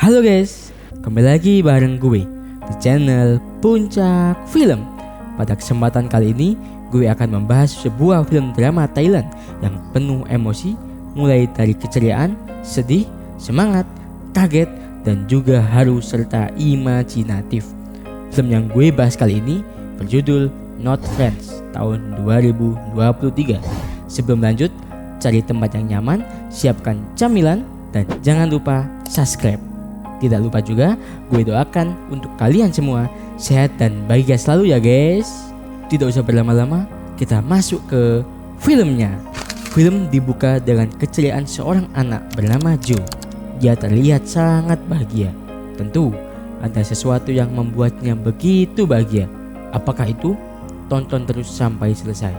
Halo guys, kembali lagi bareng gue di channel Puncak Film. Pada kesempatan kali ini, gue akan membahas sebuah film drama Thailand yang penuh emosi, mulai dari keceriaan, sedih, semangat, kaget, dan juga haru serta imajinatif. Film yang gue bahas kali ini berjudul Not Friends tahun 2023. Sebelum lanjut, cari tempat yang nyaman, siapkan camilan, dan jangan lupa subscribe. Tidak lupa juga gue doakan untuk kalian semua sehat dan bahagia selalu ya guys. Tidak usah berlama-lama, kita masuk ke filmnya. Film dibuka dengan keceriaan seorang anak bernama Joe. Dia terlihat sangat bahagia. Tentu ada sesuatu yang membuatnya begitu bahagia. Apakah itu? Tonton terus sampai selesai.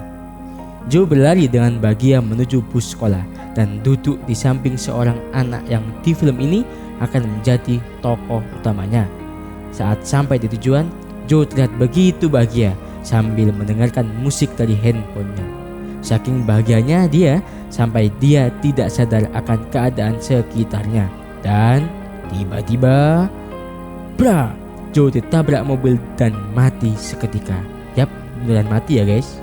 Joe berlari dengan bahagia menuju bus sekolah dan duduk di samping seorang anak yang di film ini akan menjadi tokoh utamanya. Saat sampai di tujuan, Joe terlihat begitu bahagia sambil mendengarkan musik dari handphonenya. Saking bahagianya dia sampai dia tidak sadar akan keadaan sekitarnya. Dan tiba-tiba, bra, Joe ditabrak mobil dan mati seketika. Yap, beneran mati ya guys.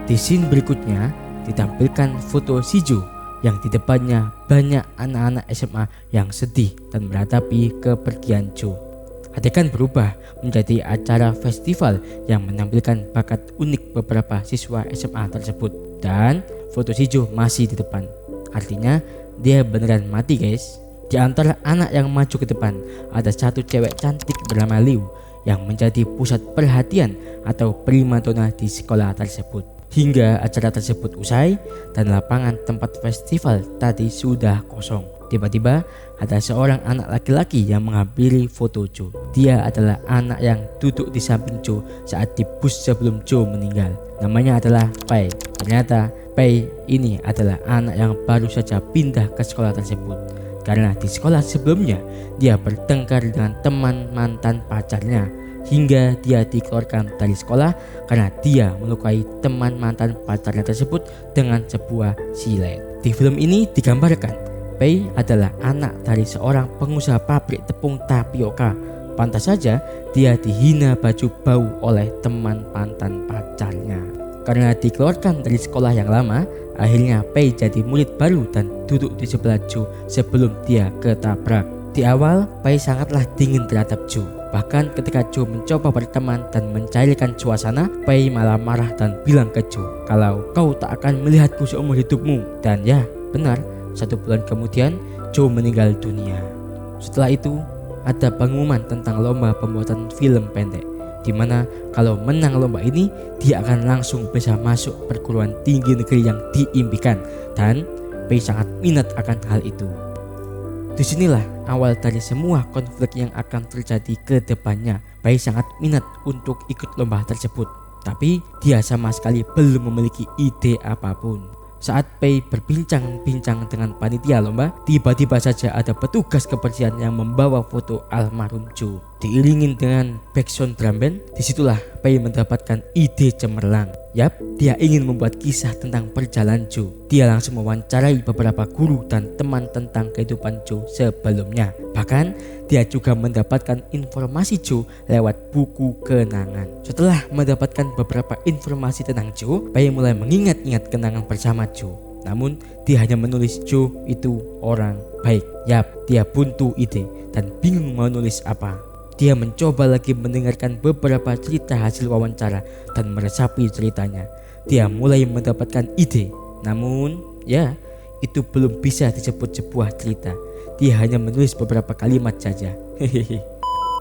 Di scene berikutnya ditampilkan foto si Joe yang di depannya banyak anak-anak SMA yang sedih dan meratapi kepergian Joe. Adegan berubah menjadi acara festival yang menampilkan bakat unik beberapa siswa SMA tersebut. Dan foto si Joe masih di depan. Artinya dia beneran mati guys. Di antara anak yang maju ke depan ada satu cewek cantik bernama Liu yang menjadi pusat perhatian atau primadona di sekolah tersebut. Hingga acara tersebut usai dan lapangan tempat festival tadi sudah kosong. Tiba-tiba ada seorang anak laki-laki yang menghampiri foto Joe. Dia adalah anak yang duduk di samping Joe saat di bus sebelum Joe meninggal. Namanya adalah Pai. Ternyata Pai ini adalah anak yang baru saja pindah ke sekolah tersebut. Karena di sekolah sebelumnya dia bertengkar dengan teman mantan pacarnya, hingga dia dikeluarkan dari sekolah karena dia melukai teman mantan pacarnya tersebut dengan sebuah silet. Di film ini digambarkan Pei adalah anak dari seorang pengusaha pabrik tepung tapioka. Pantas saja dia dihina baju bau oleh teman mantan pacarnya. Karena dikeluarkan dari sekolah yang lama, akhirnya Pei jadi murid baru dan duduk di sebelah Joe sebelum dia ketabrak. Di awal, Pei sangatlah dingin terhadap Joe. Bahkan ketika Joe mencoba berteman dan mencairkan suasana, Pei malah marah dan bilang ke Joe, kalau kau tak akan melihatku seumur hidupmu. Dan ya, benar, 1 bulan kemudian Joe meninggal dunia. Setelah itu, ada pengumuman tentang lomba pembuatan film pendek, di mana kalau menang lomba ini, dia akan langsung bisa masuk perguruan tinggi negeri yang diimpikan. Dan Pei sangat minat akan hal itu. Disinilah awal dari semua konflik yang akan terjadi ke depannya. Pei sangat minat untuk ikut lomba tersebut, tapi dia sama sekali belum memiliki ide apapun. Saat Pei berbincang-bincang dengan panitia lomba, tiba-tiba saja ada petugas kebersihan yang membawa foto almarhum Joe. Diiringin dengan backsound drum band, disitulah Pei mendapatkan ide cemerlang. Yap, dia ingin membuat kisah tentang perjalanan Joe. Dia langsung mewawancarai beberapa guru dan teman tentang kehidupan Joe sebelumnya. Bahkan, dia juga mendapatkan informasi Joe lewat buku kenangan. Setelah mendapatkan beberapa informasi tentang Joe, Pei mulai mengingat-ingat kenangan bersama Joe. Namun, dia hanya menulis Joe itu orang baik. Yap, dia buntu ide dan bingung mau nulis apa. Dia mencoba lagi mendengarkan beberapa cerita hasil wawancara dan meresapi ceritanya. Dia mulai mendapatkan ide. Namun, ya, itu belum bisa disebut sebuah cerita. Dia hanya menulis beberapa kalimat saja.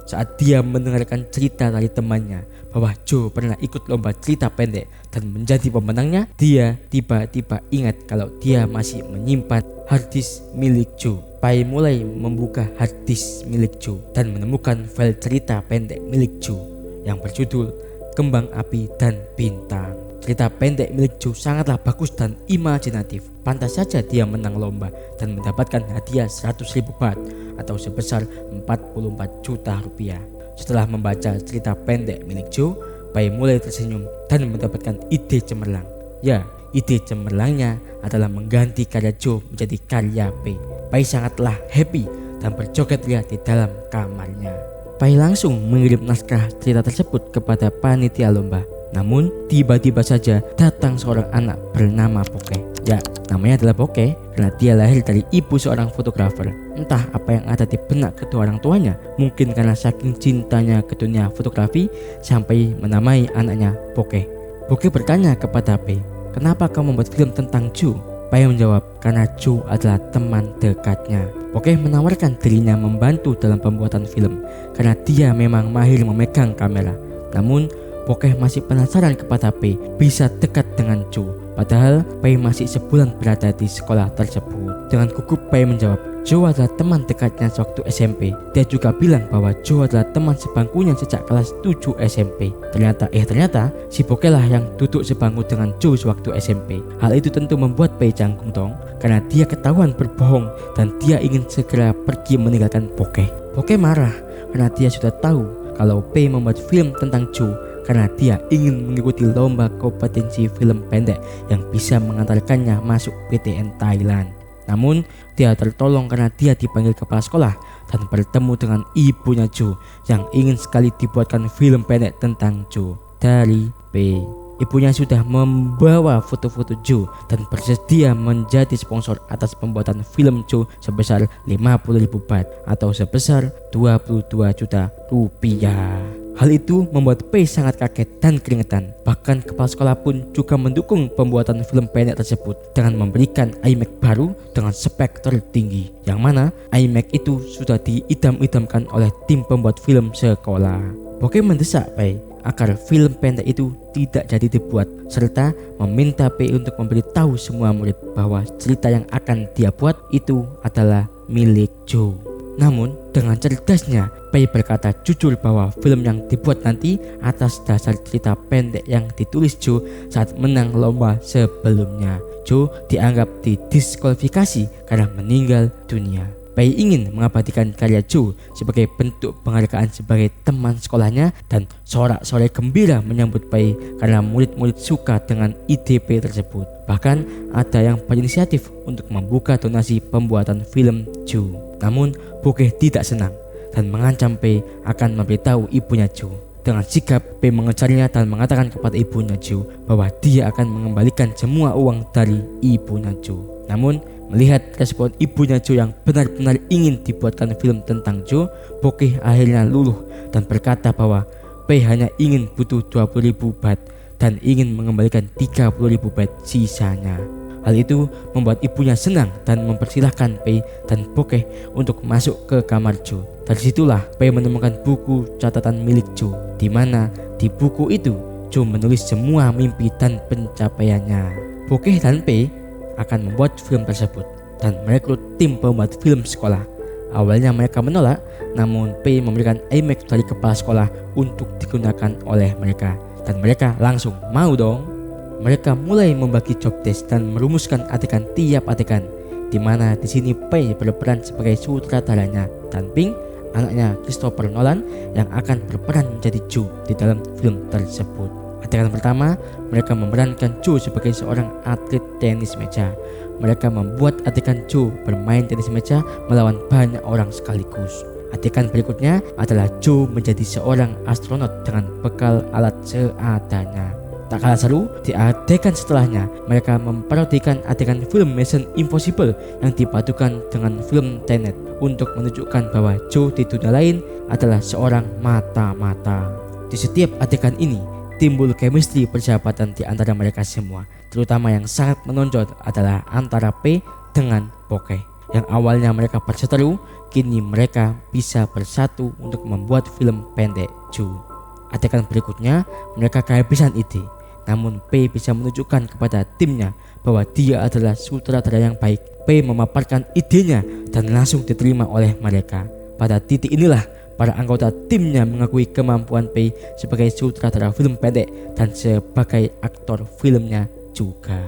Saat dia mendengarkan cerita dari temannya bahwa Joe pernah ikut lomba cerita pendek dan menjadi pemenangnya, dia tiba-tiba ingat kalau dia masih menyimpan harddisk milik Joe. Pai mulai membuka harddisk milik Joe dan menemukan file cerita pendek milik Joe yang berjudul Kembang Api dan Bintang. Cerita pendek milik Joe sangatlah bagus dan imajinatif. Pantas saja dia menang lomba dan mendapatkan hadiah 100.000 baht atau sebesar 44 juta rupiah. Setelah membaca cerita pendek milik Joe, Pai mulai tersenyum dan mendapatkan ide cemerlang. Ya, ide cemerlangnya adalah mengganti karya Joe menjadi karya Pai. Pai sangatlah happy dan berjoget ria di dalam kamarnya. Pai langsung mengirim naskah cerita tersebut kepada panitia lomba. Namun tiba-tiba saja datang seorang anak bernama Poke. Ya, namanya adalah Poke karena dia lahir dari ibu seorang fotografer. Entah apa yang ada di benak kedua orang tuanya, mungkin karena saking cintanya ke dunia fotografi sampai menamai anaknya Poke. Poke bertanya kepada Pai, "Kenapa kamu membuat film tentang Ju?" Pai menjawab, "Karena Ju adalah teman dekatnya." Poke menawarkan dirinya membantu dalam pembuatan film karena dia memang mahir memegang kamera. Namun Poke masih penasaran kepada Pai bisa dekat dengan Ju. Padahal Pai masih sebulan berada di sekolah tersebut. Dengan gugup Pai menjawab, "Jo adalah teman dekatnya sewaktu SMP. Dia juga bilang bahwa Jo adalah teman sebangkunya sejak kelas 7 SMP. Ternyata si Poke lah yang duduk sebangku dengan Jo sewaktu SMP. Hal itu tentu membuat Pai canggung dong, karena dia ketahuan berbohong dan dia ingin segera pergi meninggalkan Poke. Poke marah karena dia sudah tahu kalau Pai membuat film tentang Jo karena dia ingin mengikuti lomba kompetensi film pendek yang bisa mengantarkannya masuk PTN Thailand. Namun dia tertolong karena dia dipanggil kepala sekolah dan bertemu dengan ibunya Jo yang ingin sekali dibuatkan film pendek tentang Jo dari Pai. Ibunya sudah membawa foto-foto Jo dan bersedia menjadi sponsor atas pembuatan film Jo sebesar 50.000 baht atau sebesar 22 juta rupiah. Hal itu membuat Pai sangat kaget dan keringetan. Bahkan kepala sekolah pun juga mendukung pembuatan film pendek tersebut dengan memberikan iMac baru dengan spek tertinggi, yang mana iMac itu sudah diidam-idamkan oleh tim pembuat film sekolah. Poke mendesak Pai agar film pendek itu tidak jadi dibuat, serta meminta Pai untuk memberitahu semua murid bahwa cerita yang akan dia buat itu adalah milik Jo. Namun dengan cerdasnya Pai berkata jujur bahwa film yang dibuat nanti atas dasar cerita pendek yang ditulis Jo saat menang lomba sebelumnya. Jo dianggap didiskualifikasi karena meninggal dunia. Pai ingin mengabadikan karya Jo sebagai bentuk penghargaan sebagai teman sekolahnya dan sorak-sorai gembira menyambut Pai karena murid-murid suka dengan ide Pai tersebut. Bahkan ada yang berinisiatif untuk membuka donasi pembuatan film Jo. Namun Poke tidak senang dan mengancam Pai akan memberitahu ibunya Jo. Dengan sigap Pai mengejarnya dan mengatakan kepada ibunya Jo bahwa dia akan mengembalikan semua uang dari ibunya Jo. Namun melihat respon ibunya Jo yang benar-benar ingin dibuatkan film tentang Jo, Poke akhirnya luluh dan berkata bahwa Pai hanya ingin butuh 20.000 baht dan ingin mengembalikan 30.000 baht sisanya. Hal itu membuat ibunya senang dan mempersilahkan Pai dan Poke untuk masuk ke kamar Jo. Dari situlah Pai menemukan buku catatan milik Jo, di mana di buku itu Jo menulis semua mimpi dan pencapaiannya. Poke dan Pai akan membuat film tersebut dan merekrut tim pembuat film sekolah. Awalnya mereka menolak, namun Pai memberikan iMac dari kepala sekolah untuk digunakan oleh mereka dan mereka langsung mau dong. Mereka mulai membagi job desk dan merumuskan adegan tiap adegan, di mana di sini Pai berperan sebagai sutradaranya dan Ping, anaknya Christopher Nolan, yang akan berperan menjadi Jo di dalam film tersebut. Adegan pertama, mereka memerankan Jo sebagai seorang atlet tenis meja. Mereka membuat adegan Jo bermain tenis meja melawan banyak orang sekaligus. Adegan berikutnya adalah Jo menjadi seorang astronot dengan bekal alat seadanya. Tak kalah seru, di adegan setelahnya mereka memparodikan adegan film Mission Impossible yang dipadukan dengan film Tenet untuk menunjukkan bahwa Jo di dunia lain adalah seorang mata-mata. Di setiap adegan ini timbul chemistry persahabatan di antara mereka semua, terutama yang sangat menonjol adalah antara Pai dengan Poke. Yang awalnya mereka berseteru, kini mereka bisa bersatu untuk membuat film pendek Jo. Adegan berikutnya mereka kehabisan ide, namun Pai bisa menunjukkan kepada timnya bahwa dia adalah sutradara yang baik. Pai memaparkan idenya dan langsung diterima oleh mereka. Pada titik inilah para anggota timnya mengakui kemampuan Pai sebagai sutradara film pendek dan sebagai aktor filmnya juga.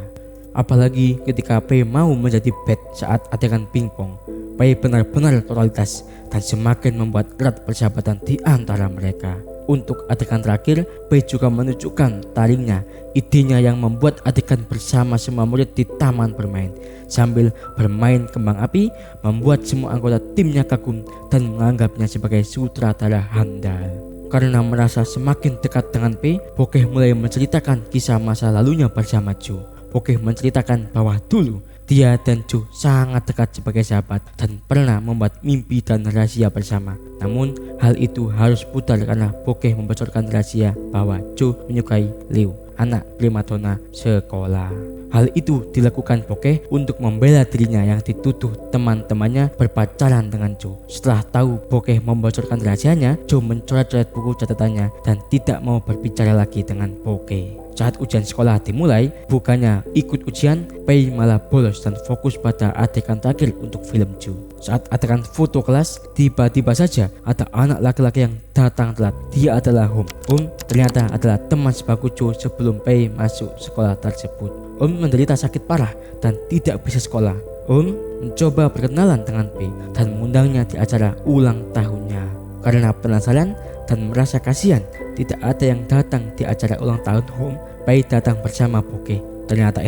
Apalagi ketika Pai mau menjadi bad saat adegan pingpong, Pai benar-benar totalitas dan semakin membuat erat persahabatan di antara mereka. Untuk adegan terakhir, Pei juga menunjukkan taringnya, idenya yang membuat adegan bersama semua murid di taman bermain. Sambil bermain kembang api, membuat semua anggota timnya kagum dan menganggapnya sebagai sutradara handal. Karena merasa semakin dekat dengan Pei, Bokeh mulai menceritakan kisah masa lalunya bersama Joe. Bokeh menceritakan bahwa dulu dia dan Joe sangat dekat sebagai sahabat dan pernah membuat mimpi dan rahasia bersama. Namun hal itu harus pudar karena Bokeh membocorkan rahasia bahwa Joe menyukai Liu, anak primadona sekolah. Hal itu dilakukan Bokeh untuk membela dirinya yang dituduh teman-temannya berpacaran dengan Joe. Setelah tahu Bokeh membocorkan rahasianya, Joe mencoret-coret buku catatannya dan tidak mau berbicara lagi dengan Bokeh. Saat ujian sekolah dimulai, bukannya ikut ujian, Pei malah bolos dan fokus pada adegan terakhir untuk film Joe. Saat adegan foto kelas, tiba-tiba saja ada anak laki-laki yang datang telat. Dia adalah Hom. Hom ternyata adalah teman sebagus Joe sebelum Pei masuk sekolah tersebut. Hom menderita sakit parah dan tidak bisa sekolah. Hom mencoba berkenalan dengan Pei dan mengundangnya di acara ulang tahunnya. Karena penasaran dan merasa kasihan tidak ada yang datang di acara ulang tahun Hom, Pei datang bersama Bokeh. Ternyata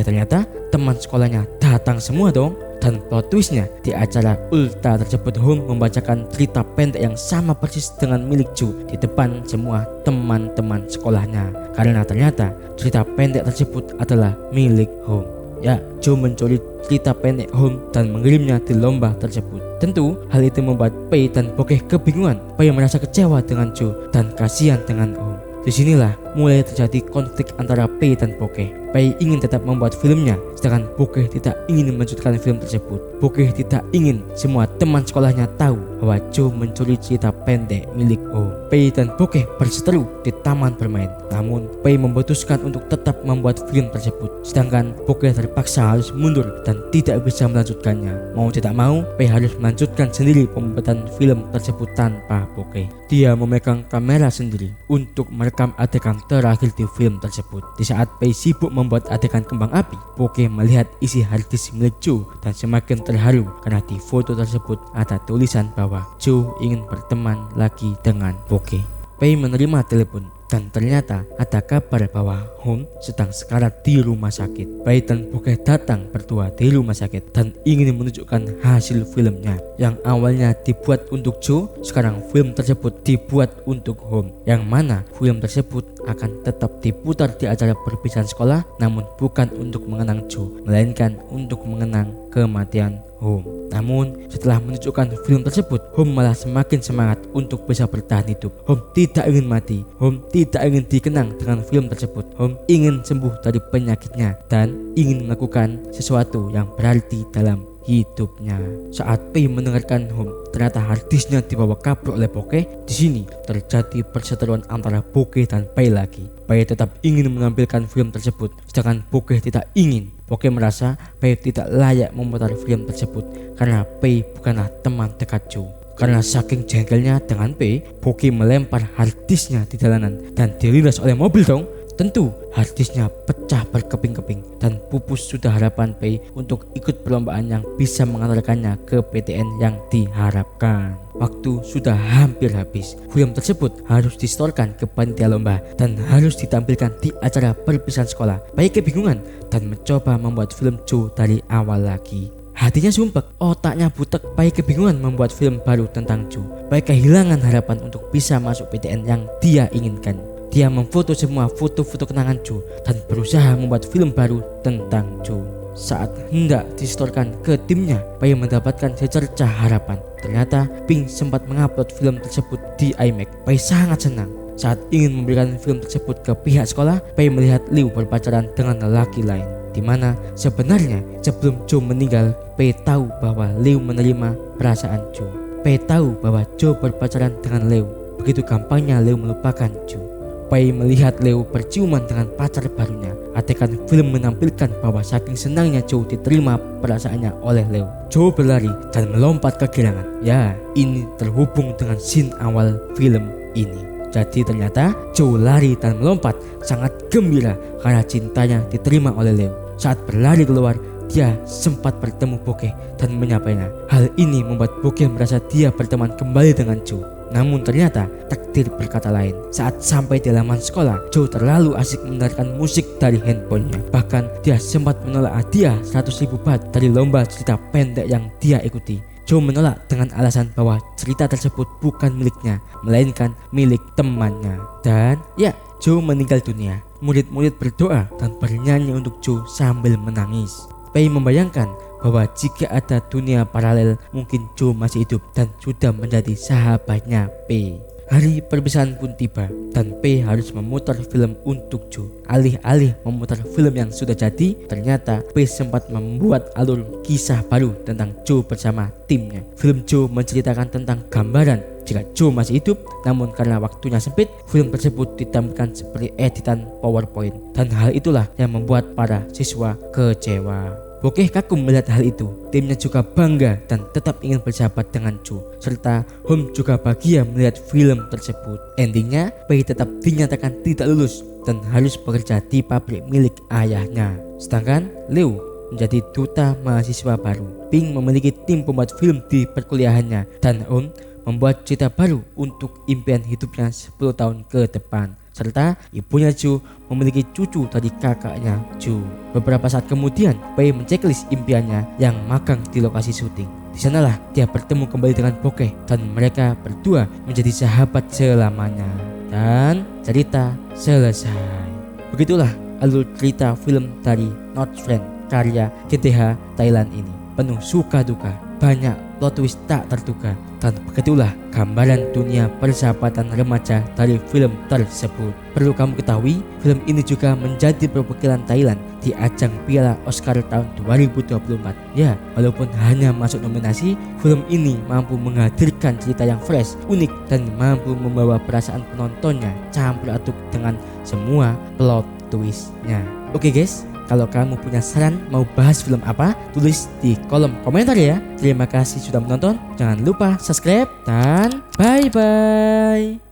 teman sekolahnya datang semua dong. Dan plot twistnya, di acara ulta tersebut Hom membacakan cerita pendek yang sama persis dengan milik Joe di depan semua teman-teman sekolahnya. Karena ternyata cerita pendek tersebut adalah milik Hom. Ya, Joe mencuri cerita pendek Hom dan mengirimnya di lomba tersebut. Tentu hal itu membuat Pei dan Bokeh kebingungan. Pei merasa kecewa dengan Joe dan kasihan dengan Hom. Disinilah mulai terjadi konflik antara Pei dan Bokeh. Pei ingin tetap membuat filmnya, sedangkan Bokeh tidak ingin melanjutkan film tersebut. Bokeh tidak ingin semua teman sekolahnya tahu bahwa Joe mencuri cerita pendek milik Hom. Pei dan Bokeh berseteru di taman bermain. Namun Pei memutuskan untuk tetap membuat film tersebut, sedangkan Bokeh terpaksa harus mundur dan tidak bisa melanjutkannya. Mau tidak mau, Pei harus melanjutkan sendiri pembuatan film tersebut tanpa Bokeh. Dia memegang kamera sendiri untuk merekam adegan terakhir di film tersebut. Di saat Pei sibuk membuat adegan kembang api, Bokeh melihat isi harddisk milik Joe dan semakin terharu karena di foto tersebut ada tulisan bahwa Joe ingin berteman lagi dengan Bokeh. Pei menerima telepon dan ternyata ada kabar bahwa Hom sedang sekarat di rumah sakit. Pei dan Bokeh datang berdua di rumah sakit dan ingin menunjukkan hasil filmnya. Yang awalnya dibuat untuk Joe, sekarang film tersebut dibuat untuk Hom. Yang mana film tersebut akan tetap diputar di acara perpisahan sekolah, namun bukan untuk mengenang Joe, melainkan untuk mengenang kematian Hom. Namun setelah menunjukkan film tersebut, Hom malah semakin semangat untuk bisa bertahan hidup. Hom tidak ingin mati. Hom tidak ingin dikenang dengan film tersebut. Hom ingin sembuh dari penyakitnya dan ingin melakukan sesuatu yang berarti dalam hidupnya. Saat Pei mendengarkan Hom, ternyata harddisknya dibawa kabur oleh Bokeh. Di sini terjadi perseteruan antara Bokeh dan Pei lagi. Pei tetap ingin menampilkan film tersebut, sedangkan Bokeh tidak ingin. Bokeh merasa Pei tidak layak memutar film tersebut karena Pei bukanlah teman dekat Joe. Karena saking jengkelnya dengan Pei, Bokeh melempar harddisknya di jalanan dan dilindas oleh mobil dong. Tentu harddisknya pecah berkeping-keping dan pupus sudah harapan Pei untuk ikut perlombaan yang bisa mengantarkannya ke PTN yang diharapkan. Waktu sudah hampir habis. Film tersebut harus disetorkan ke panitia lomba dan harus ditampilkan di acara perpisahan sekolah. Pei kebingungan dan mencoba membuat film Joe dari awal lagi. Hatinya sumpek, otaknya butek. Pei kebingungan membuat film baru tentang Joe. Pei kehilangan harapan untuk bisa masuk PTN yang dia inginkan. Dia memfoto semua foto-foto kenangan Joe dan berusaha membuat film baru tentang Joe. Saat hendak disetorkan ke timnya, Pei mendapatkan secercah harapan. Ternyata Pink sempat mengupload film tersebut di iMac. Pei sangat senang. Saat ingin memberikan film tersebut ke pihak sekolah, Pei melihat Liu berpacaran dengan lelaki lain. Di mana sebenarnya sebelum Joe meninggal, Pei tahu bahwa Liu menerima perasaan Joe. Pei tahu bahwa Joe berpacaran dengan Liu. Begitu gampangnya Liu melupakan Joe. Pei melihat Liu berciuman dengan pacar barunya. Adegan film menampilkan bahwa saking senangnya Joe diterima perasaannya oleh Liu, Joe berlari dan melompat ke girangan. Ya, ini terhubung dengan scene awal film ini. Jadi ternyata Joe lari dan melompat sangat gembira karena cintanya diterima oleh Liu. Saat berlari keluar, dia sempat bertemu Bokeh dan menyapanya. Hal ini membuat Bokeh merasa dia berteman kembali dengan Joe. Namun ternyata takdir berkata lain. Saat sampai di halaman sekolah, Joe terlalu asik mendengarkan musik dari handphonenya. Bahkan dia sempat menolak hadiah 100.000 baht dari lomba cerita pendek yang dia ikuti. Joe menolak dengan alasan bahwa cerita tersebut bukan miliknya, melainkan milik temannya. Dan ya, Joe meninggal dunia. Murid-murid berdoa dan bernyanyi untuk Joe sambil menangis. Pei membayangkan bahwa jika ada dunia paralel, mungkin Joe masih hidup dan sudah menjadi sahabatnya Pei. Hari perpisahan pun tiba dan Pei harus memutar film untuk Joe. Alih-alih memutar film yang sudah jadi, ternyata Pei sempat membuat alur kisah baru tentang Joe bersama timnya. Film Joe menceritakan tentang gambaran jika Joe masih hidup, namun karena waktunya sempit, film tersebut ditampilkan seperti editan PowerPoint. Dan hal itulah yang membuat para siswa kecewa. Bokeh kagum melihat hal itu. Timnya juga bangga dan tetap ingin bersahabat dengan Joe. Serta Home juga bahagia melihat film tersebut. Endingnya, Pei tetap dinyatakan tidak lulus dan harus bekerja di pabrik milik ayahnya. Sedangkan Leo menjadi duta mahasiswa baru. Ping memiliki tim pembuat film di perkuliahannya dan Home membuat cerita baru untuk impian hidupnya 10 tahun ke depan. Serta ibunya Joe memiliki cucu dari kakaknya Joe. Beberapa saat kemudian, Pei menceklis impiannya yang magang di lokasi syuting. Di sanalah dia bertemu kembali dengan Bokeh dan mereka berdua menjadi sahabat selamanya. Dan cerita selesai. Begitulah alur cerita film dari Not Friend karya GTH Thailand ini. Penuh suka duka, banyak plot twist tak terduga, dan begitulah gambaran dunia persahabatan remaja dari film tersebut. Perlu kamu ketahui, film ini juga menjadi perwakilan Thailand di ajang Piala Oscar tahun 2024. Ya, walaupun hanya masuk nominasi, film ini mampu menghadirkan cerita yang fresh, unik, dan mampu membawa perasaan penontonnya campur aduk dengan semua plot twistnya. Oke guys, kalau kamu punya saran mau bahas film apa, tulis di kolom komentar ya. Terima kasih sudah menonton. Jangan lupa subscribe dan bye-bye.